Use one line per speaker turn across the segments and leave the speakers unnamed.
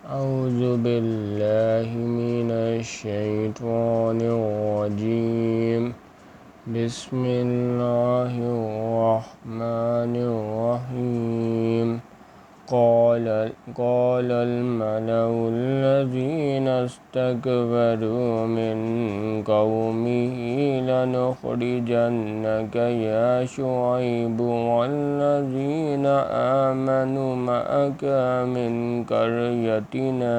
अऊज़ु बिल्लाहि मिनश्शैतानिर्रजीम। बिस्मिल्लाहिर्रहमानिर्रहीम। क़ालल मलउल्लज़ीना इस्तकबरू मिन क़ौमिही लनुख़रिजन्नक या शुअय्ब वल्लज़ीना आमनू मअक मिन क़रयतिना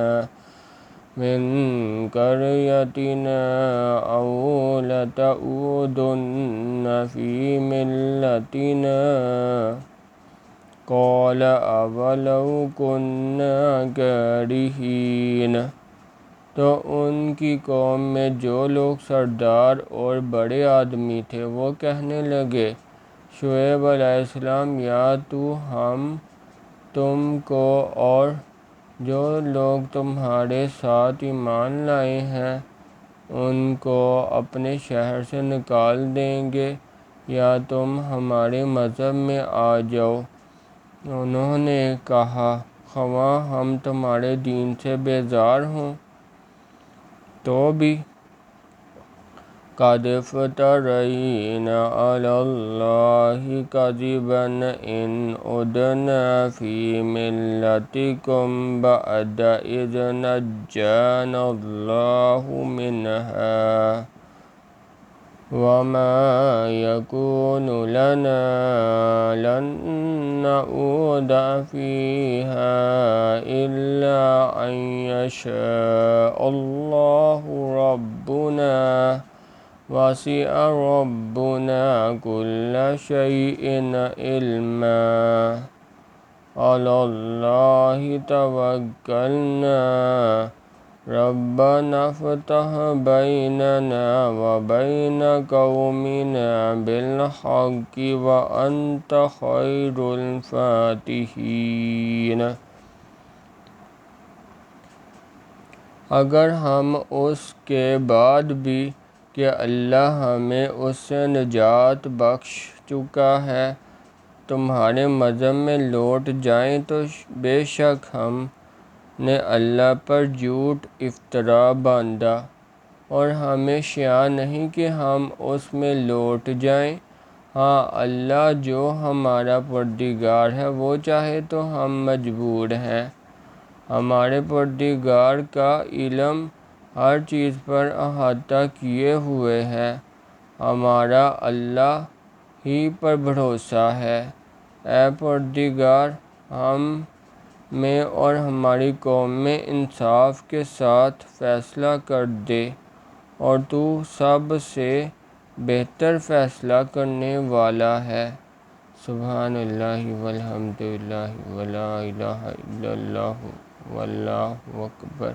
औ लतऊदुन्न फ़ी मिल्लतिना। क़ाल अवलौ कुन्ना कारिहीन। तो उनकी कौम में जो लोग सरदार और बड़े आदमी थे वो कहने लगे, शुएब अलैहिस्सलाम, या तो हम तुमको और जो लोग तुम्हारे साथ ईमान लाए हैं उनको अपने शहर से निकाल देंगे, या तुम हमारे मज़हब में आ जाओ। उन्होंने कहा, ख़वाह हम तुम्हारे दीन से बेज़ार हों तो भी। क़द फ़तरैना अलल्लाहि कज़िबन इन उदना फ़ी मिल्लतिकुम बअद इज़ नज्जानल्लाहु मिन्हा वमा यकूनु लना लन नऊद फ़ीहा इल्ला अन यशाअल्लाहु रब्बुना वसिअ रब्बुना कुल्ला शैइन इल्मा। अलल्लाहि तवक्कलना रब्बना फ़तह बैनना व बैन क़ौमिना बिल्हक़्क़ि व अन्त ख़ैरुल फ़ातिहीन। अगर हम उसके बाद भी कि अल्लाह हमें उससे निजात बख्श चुका है तुम्हारे मज़हब में लौट जाएं तो बेशक हमने अल्लाह पर झूठ इफ्तरा बांधा और हमें शिया नहीं कि हम उसमें लौट जाएं। हाँ, अल्लाह जो हमारा परदिगार है वो चाहे तो हम मजबूर हैं। हमारे परदिगार का इल्म हर चीज़ पर अहाता किए हुए है। हमारा अल्लाह ही पर भरोसा है। ऐ परदिगार, हम में और हमारी कौम में इंसाफ के साथ फ़ैसला कर दे और तू सब से बेहतर फ़ैसला करने वाला है। सुब्हानल्लाहि वल्हम्दुलिल्लाहि वला इलाहा इल्लल्लाहु वल्लाहु अकबर।